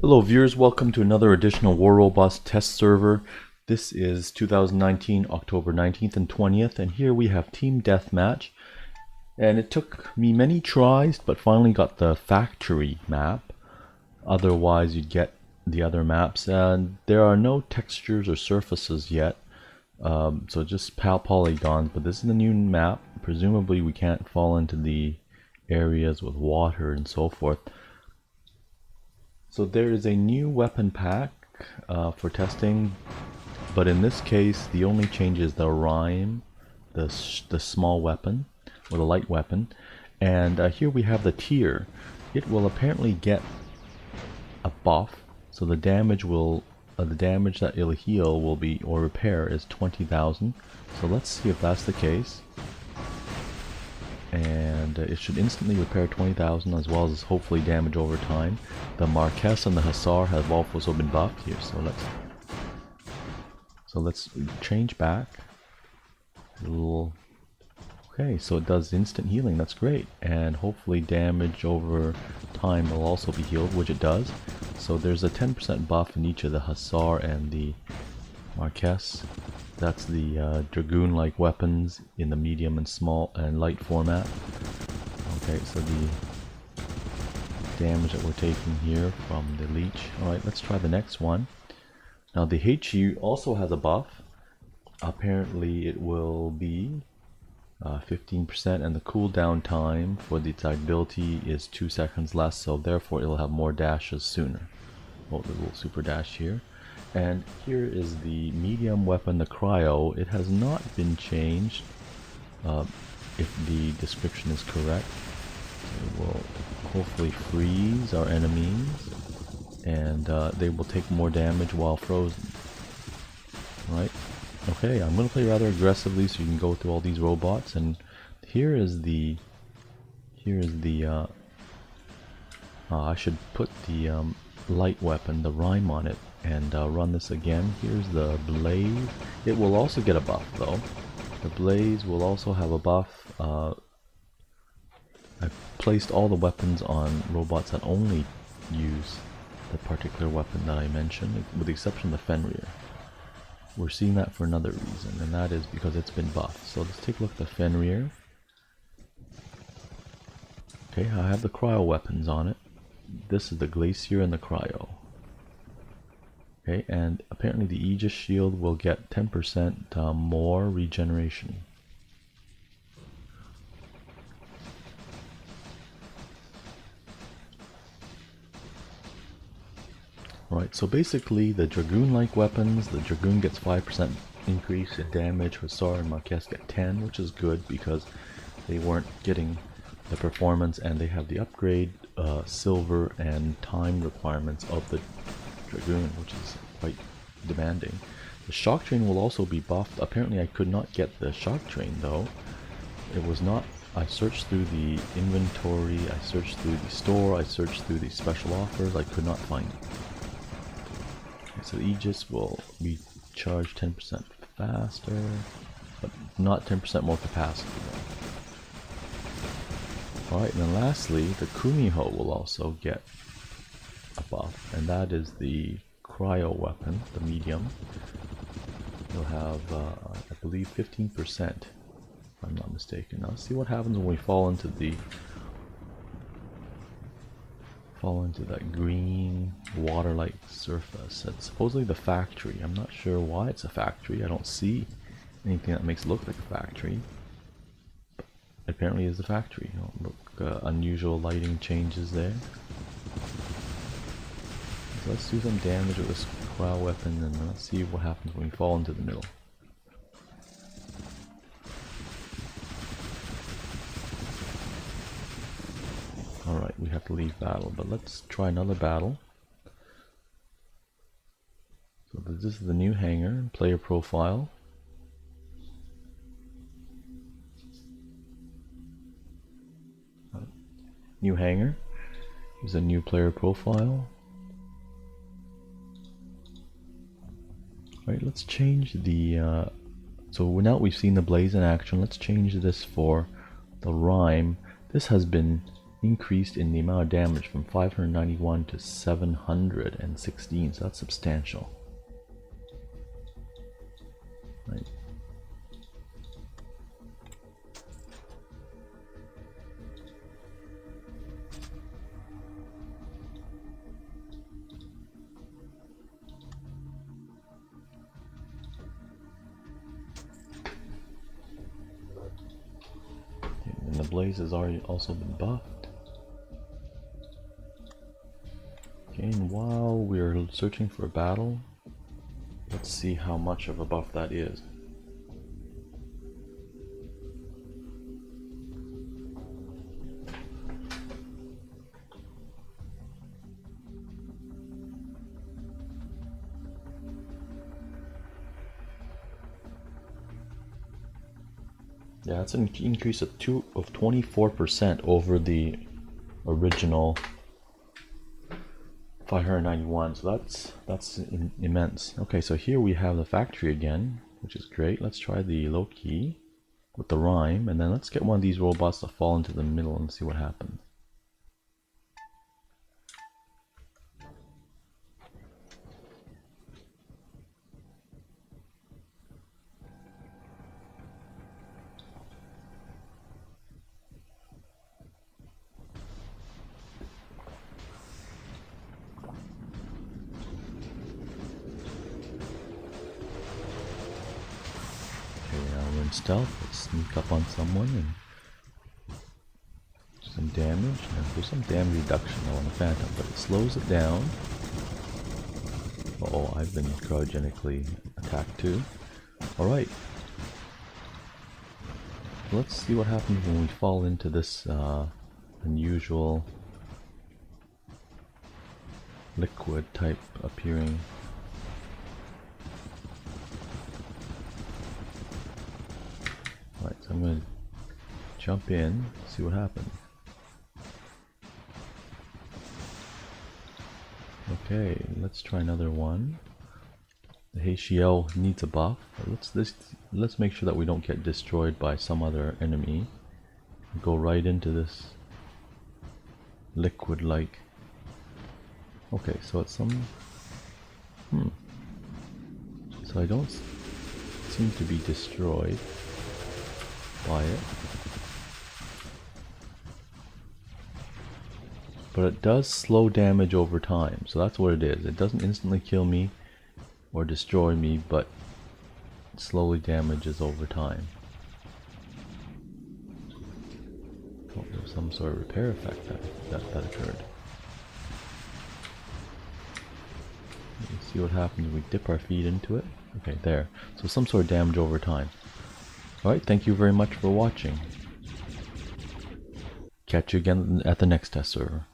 Hello viewers, welcome to another edition of War Robots Test Server. This is 2019, October 19th and 20th, and here we have Team Deathmatch. And it took me many tries, but finally got the factory map. Otherwise you'd get the other maps, and there are no textures or surfaces yet. So just polygons, but this is the new map. Presumably we can't fall into the areas with water and so forth. So there is a new weapon pack for testing, but in this case the only change is the Rime, the small weapon, or the light weapon, and here we have the tier. It will apparently get a buff, so the damage that it'll heal will be, or repair, is 20,000. So let's see if that's the case. And it should instantly repair 20,000 as well as hopefully damage over time. The Marquess and the Hussar have also been buffed here, so let's change back. Okay, so it does instant healing, that's great, and hopefully damage over time will also be healed, which it does. So there's a 10% buff in each of the Hussar and the Marquess. That's the Dragoon-like weapons in the medium and small and light format. Okay, so the damage that we're taking here from the leech. Alright, let's try the next one. Now the Haechi also has a buff. Apparently it will be 15%, and the cooldown time for the ability is 2 seconds less, so therefore it'll have more dashes sooner. Oh, the little super dash here. And here is the medium weapon, the Cryo. It has not been changed, if the description is correct. It will hopefully freeze our enemies, and they will take more damage while frozen. Right? Okay, I'm going to play rather aggressively so you can go through all these robots. And here is the I should put the light weapon, the Rime, on it, and run this again. Here's the Blaze. It will also get a buff though. The Blaze will also have a buff. I placed all the weapons on robots that only use the particular weapon that I mentioned, with the exception of the Fenrir. We're seeing that for another reason, and that is because it's been buffed. So let's take a look at the Fenrir. Okay, I have the Cryo weapons on it. This is the Glacier and the Cryo. Okay, and apparently the Aegis shield will get 10% more regeneration. Right, so basically the Dragoon-like weapons, the Dragoon gets 5% increase in damage, Hussar and Marquess get 10, which is good because they weren't getting the performance, and they have the upgrade, silver and time requirements of the Dragoon, which is quite demanding. The Shocktrain will also be buffed. Apparently I could not get the Shocktrain though. It was not. I searched through the inventory, I searched through the store, I searched through the special offers, I could not find it. So the Aegis will be charged 10% faster, but not 10% more capacity though. Alright, and then lastly, the Kumiho will also get a buff, and that is the Cryo weapon, the medium. You'll have, I believe, 15%, if I'm not mistaken. Now let's see what happens when we fall into that green water-like surface. That's supposedly the factory. I'm not sure why it's a factory. I don't see anything that makes it look like a factory. But apparently it's a factory. You know, look, unusual lighting changes there. So let's do some damage with this cryo weapon, and let's see what happens when we fall into the middle. Alright, we have to leave battle, but let's try another battle. So this is the new hangar, player profile. New hangar. Here's a new player profile. Alright, let's change the... so now that we've seen the Blaze in action, let's change this for the Rime. This has been increased in the amount of damage from 591 to 716, so that's substantial. Right. And the blaze has already also been buffed. Okay, and while we're searching for a battle, let's see how much of a buff that is. Yeah, it's an increase of 24% over the original 591, so that's immense. Okay, so here we have the factory again, which is great. Let's try the low key with the Rime, and then let's get one of these robots to fall into the middle and see what happens. We're in stealth. Let's sneak up on someone and do some damage. And there's some damage reduction though on the Phantom, but it slows it down. Uh-oh, I've been cryogenically attacked too. Alright. Let's see what happens when we fall into this unusual liquid type appearing. Right, so I'm going to jump in, see what happens. Okay, let's try another one. The Haechi needs a buff. Let's make sure that we don't get destroyed by some other enemy. Go right into this liquid-like. Okay, so it's some. So I don't seem to be destroyed by it, but it does slow damage over time, so that's what it is. It doesn't instantly kill me or destroy me, but it slowly damages over time. Oh, there's some sort of repair effect that occurred. Let's see what happens if we dip our feet into it. Okay, there. So some sort of damage over time. Alright, thank you very much for watching. Catch you again at the next test server.